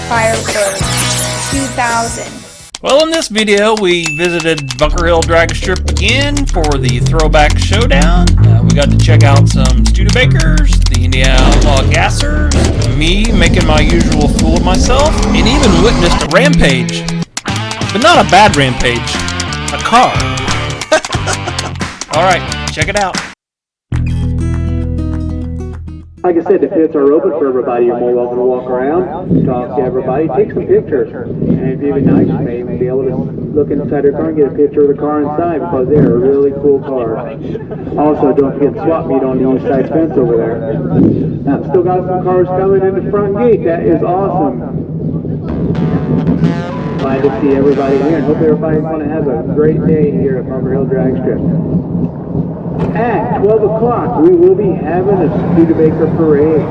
Firebird 2000. Well, in this video, we visited Bunker Hill Dragstrip again for the Throwback Showdown. We got to check out some Studebakers, the Indiana Outlaw Gassers, me making my usual fool of myself, and even witnessed a rampage. But not a bad rampage. A car. Alright, check it out. Like I said, the pits are open for everybody. You're more welcome to walk around, talk to everybody, take some pictures. And if you're even nice, you may even be able to look inside your car and get a picture of the car inside because they're a really cool car. Also, don't forget the swap meet on the inside fence over there. Now, still got some cars coming in the front gate. That is awesome. Glad to see everybody here and hope everybody's going to have a great day here at Bunker Hill Dragstrip. At 12 o'clock, we will be having a Studebaker parade.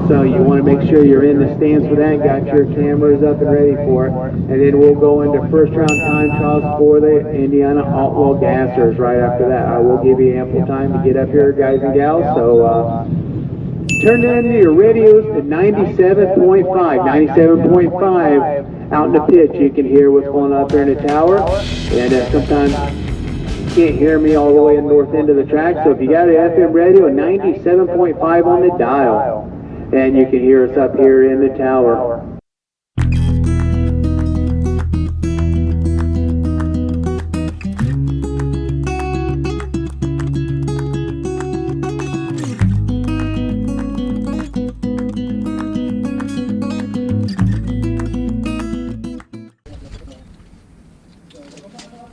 So you want to make sure you're in the stands for that, got your cameras up and ready for it. And then we'll go into first round time trials for the Indiana Outlaw Gassers right after that. I will give you ample time to get up here, guys and gals. So turn into your radios to 97.5. 97.5 out in the pitch. You can hear what's going on up there in the tower. And sometimes can't hear me all the way in the north end of the track, so if you got an FM radio, 97.5 on the dial, and you can hear us up here in the tower.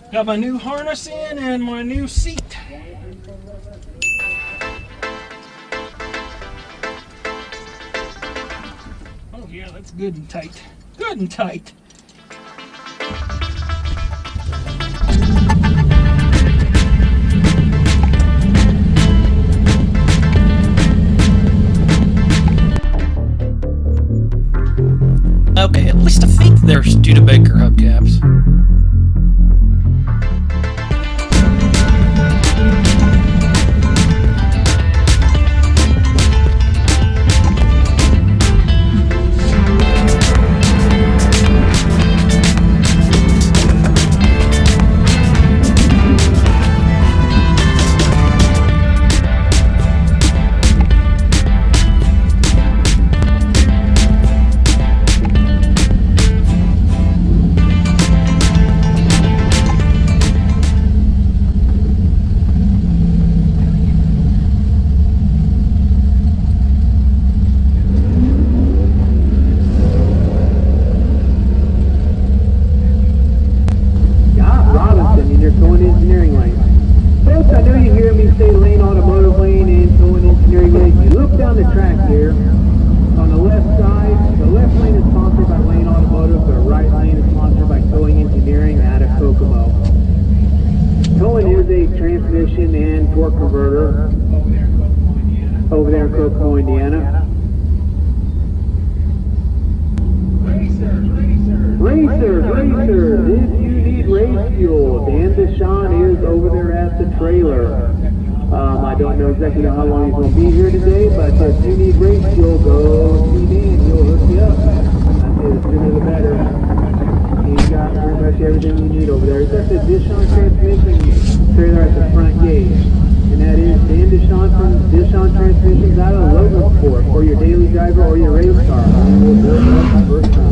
Got my new harness in and my new seat. Oh yeah, that's good and tight. Good and tight. Okay, at least I think they're Studebaker hubcaps. Transmission and torque converter over there in Kokomo, Indiana. Racers, if you need race fuel, Dan Deshawn is over there at the trailer. I don't know exactly how long he's going to be here today, but if you need race fuel, go see Dan. He'll hook you up. The sooner the better. He's got pretty much everything you need over there. He's got the Deshawn transmission trailer at the front gate, and that is Dan Deshawn from Deshawn Transmissions out of Logansport for your daily driver or your race car. And we'll build it up the first time.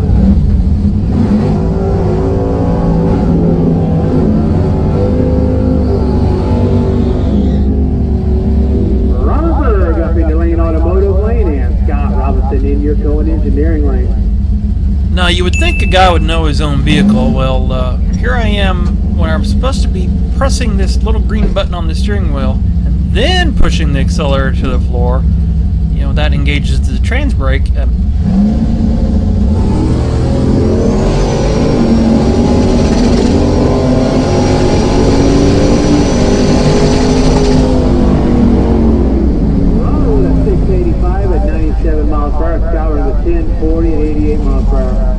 Robert up in the Lane Automotive lane, and Scott Robinson in your Cohen Engineering lane. Now, you would think a guy would know his own vehicle. Well, here I am when I'm supposed to be pressing this little green button on the steering wheel and then pushing the accelerator to the floor. You know, that engages the trans brake. That's 685 at 97 miles per hour. Scott with 1040 at 88 miles per hour.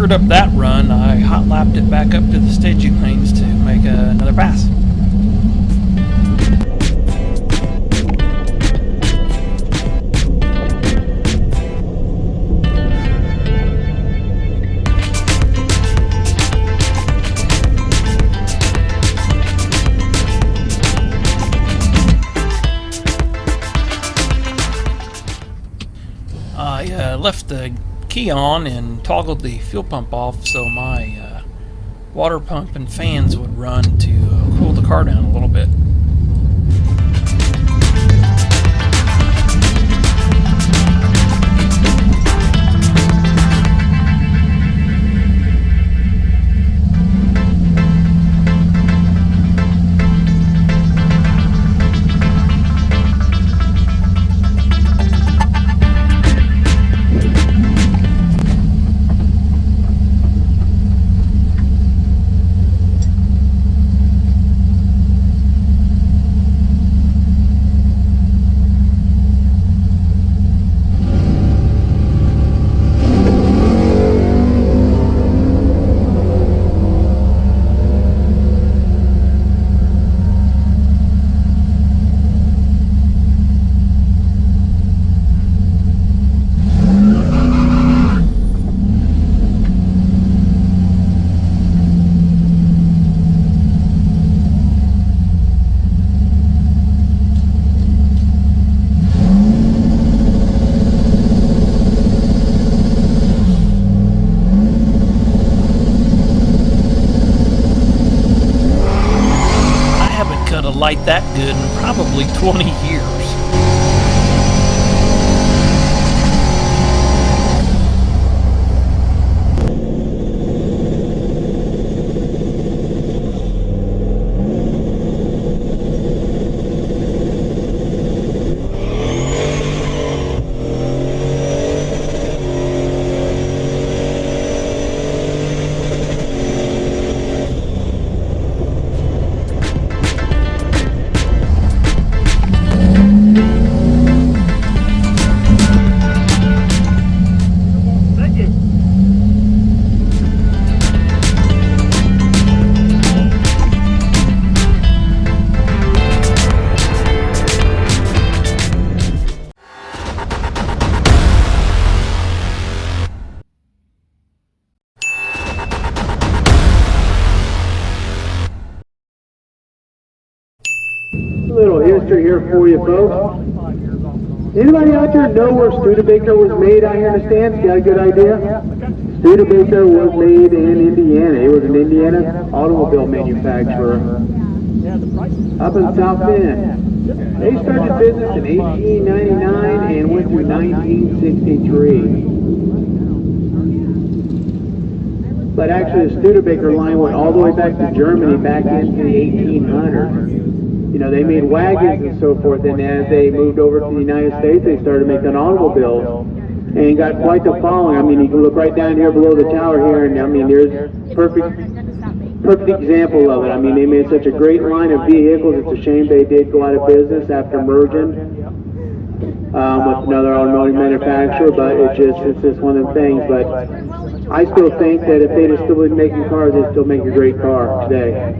screwed up that run, I hot lapped it back up to the staging lanes to make another pass. I left the key on and toggled the fuel pump off so my water pump and fans would run to cool the car down a little bit. Light that good in probably 20 years. Little history here for you folks. Anybody out there know where Studebaker was made out here in the stands? Got a good idea? Studebaker was made in Indiana. It was an Indiana automobile manufacturer up in South Bend. They started business in 1899 and went through 1963. But actually the Studebaker line went all the way back to Germany back into the 1800s. You know, they made wagons and so forth, and as they moved over to the United States, they started making automobiles and got quite the following. I mean, you can look right down here below the tower here, and I mean, there's perfect example of it. I mean, they made such a great line of vehicles. It's a shame they did go out of business after merging with another automotive manufacturer, but it's just one of the things. But I still think that if they'd have still been making cars, they'd still make a great car today.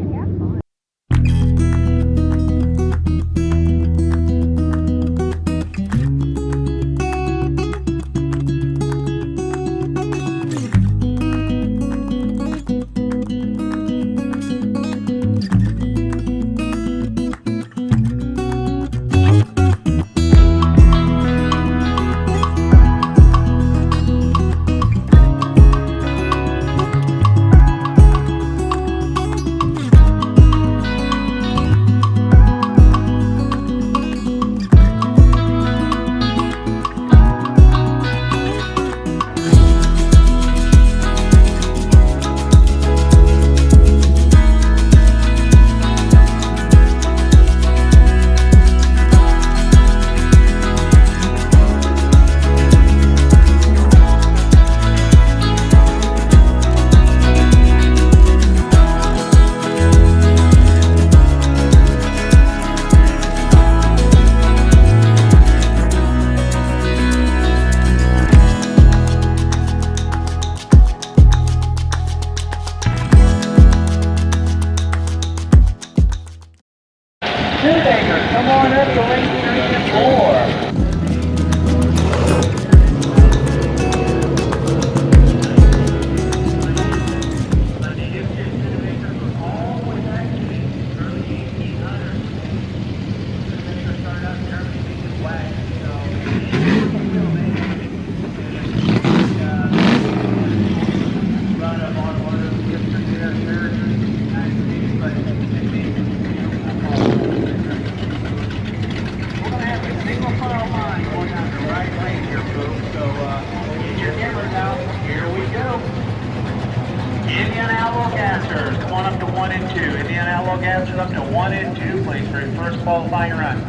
Indiana Outlaw Gassers, come on up to 1 and 2. Indiana Outlaw Gassers up to 1 and 2, please, for your first qualifying run.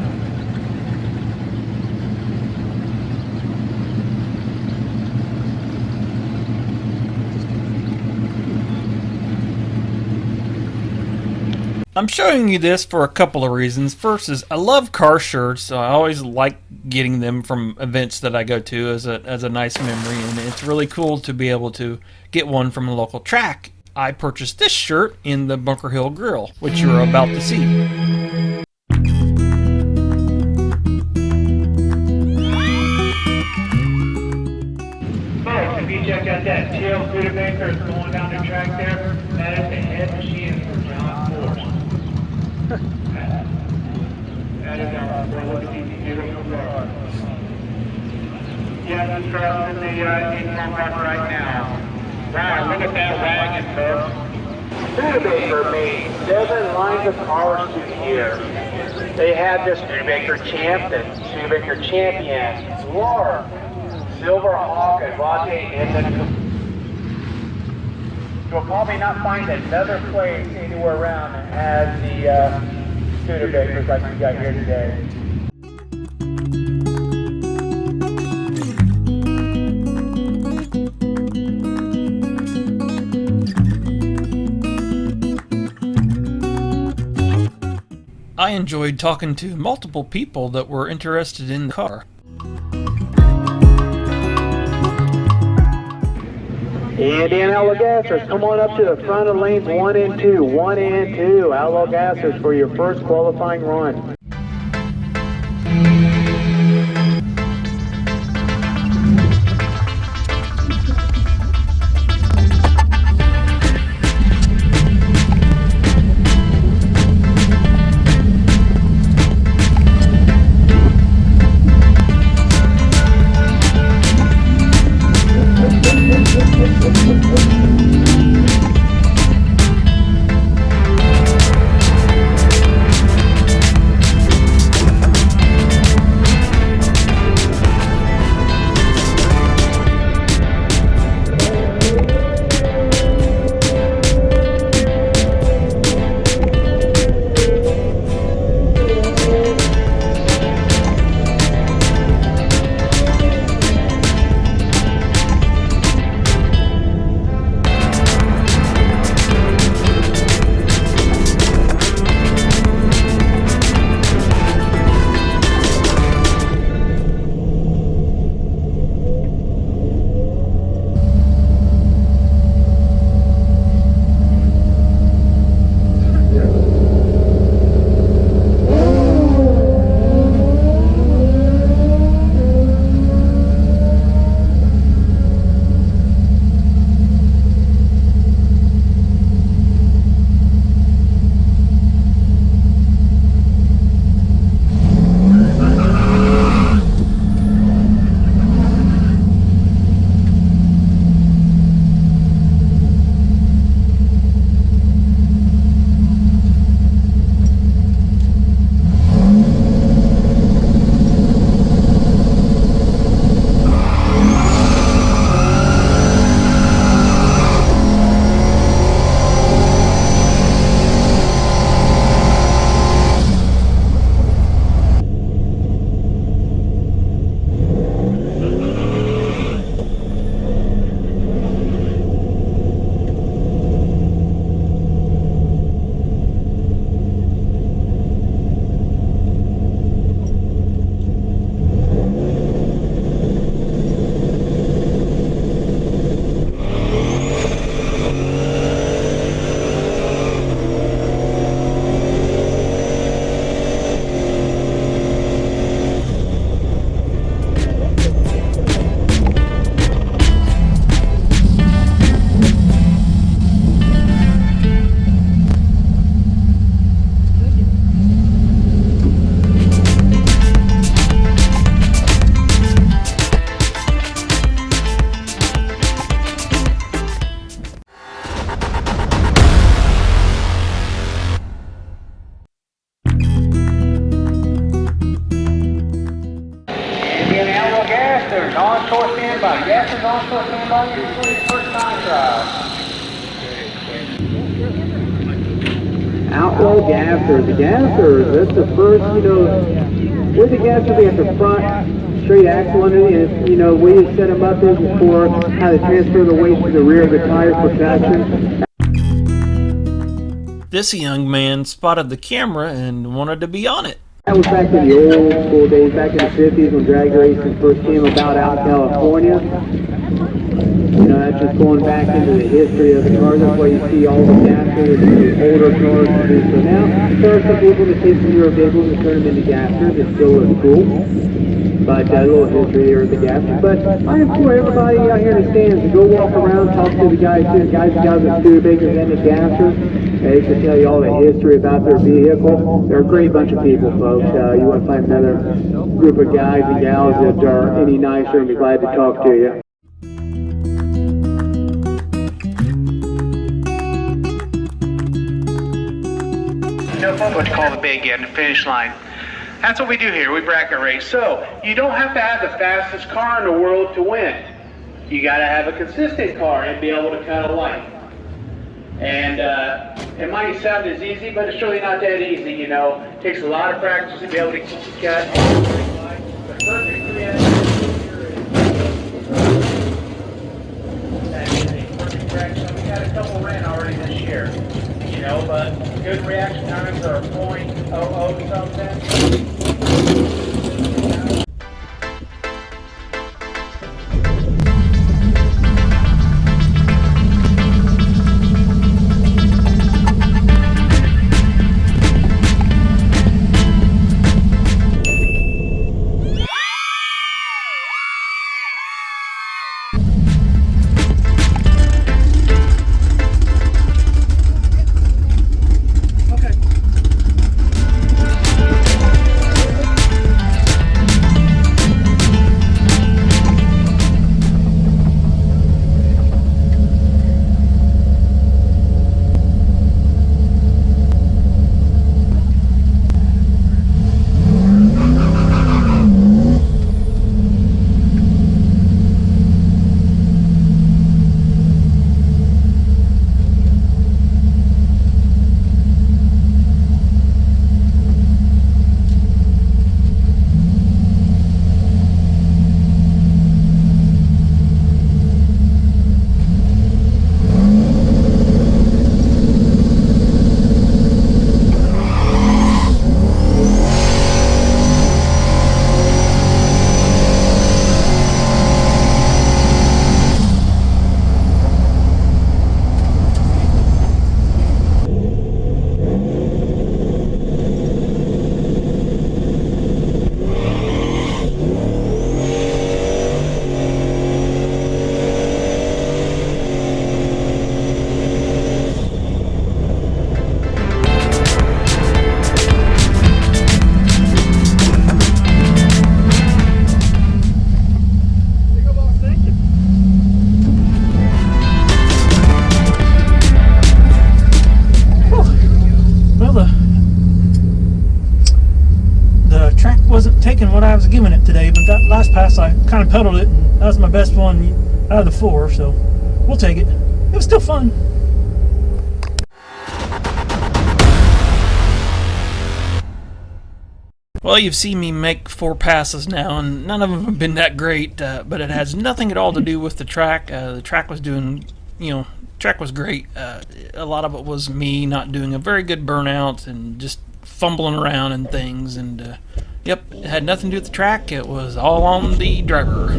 I'm showing you this for a couple of reasons. First is I love car shirts, so I always like getting them from events that I go to as a nice memory, and it's really cool to be able to get one from a local track. I purchased this shirt in the Bunker Hill Grill, which you're about to see. Folks, if you check out that tail Studebakers going down the track there, that is the head machine for John Force. That is our look at these beautiful cars. Yeah, this car's in the in-combat right now. Wow, look at that wagon, folks. Studebaker made 7 lines of cars through the year. They had the Studebaker Champ, the Studebaker Champion, Explorer, Silver Hawk, and Roger, and then you'll probably not find another place anywhere around that has the Studebakers like we got here today. I enjoyed talking to multiple people that were interested in the car. Indiana Outlaw Gassers, come on up to the front of lanes 1 and 2. 1 and 2, Outlaw Gassers for your first qualifying run. Outlaw Gassers. The Gassers, that's the first, with the Gassers, they have the front straight axle underneath. And, the way you set them up is for how to transfer the weight to the rear of the tires for traction. This young man spotted the camera and wanted to be on it. That was back in the old school days, back in the 50s when drag racing first came about out in California. That's just going back into the history of the cars. That's why you see all the gassers and the older cars and things. So now, there are some people that take some newer vehicles and turn them into gassers. It still looks cool. But a little history here with the gassers. But I implore everybody out here in the stands to go walk around, talk to the guys and gals at Studebakers and the gassers. They can tell you all the history about their vehicle. They're a great bunch of people, folks. You want to find another group of guys and gals that are any nicer and be glad to talk to you. What you call the big end, the finish line. That's what we do here. We bracket race. So you don't have to have the fastest car in the world to win. You got to have a consistent car and be able to cut a light. And it might sound as easy, but it's really not that easy. It takes a lot of practice to be able to cut. The perfect reaction. We got a couple ran already this year. But good reaction times are .00 something. Taking what I was giving it today, but that last pass I kind of pedaled it, and that was my best one out of the 4, so we'll take it. It was still fun. Well, you've seen me make 4 passes now, and none of them have been that great, but it has nothing at all to do with the track. The track was doing, track was great. A lot of it was me not doing a very good burnout and just fumbling around and things, and yep, it had nothing to do with the track. It was all on the driver.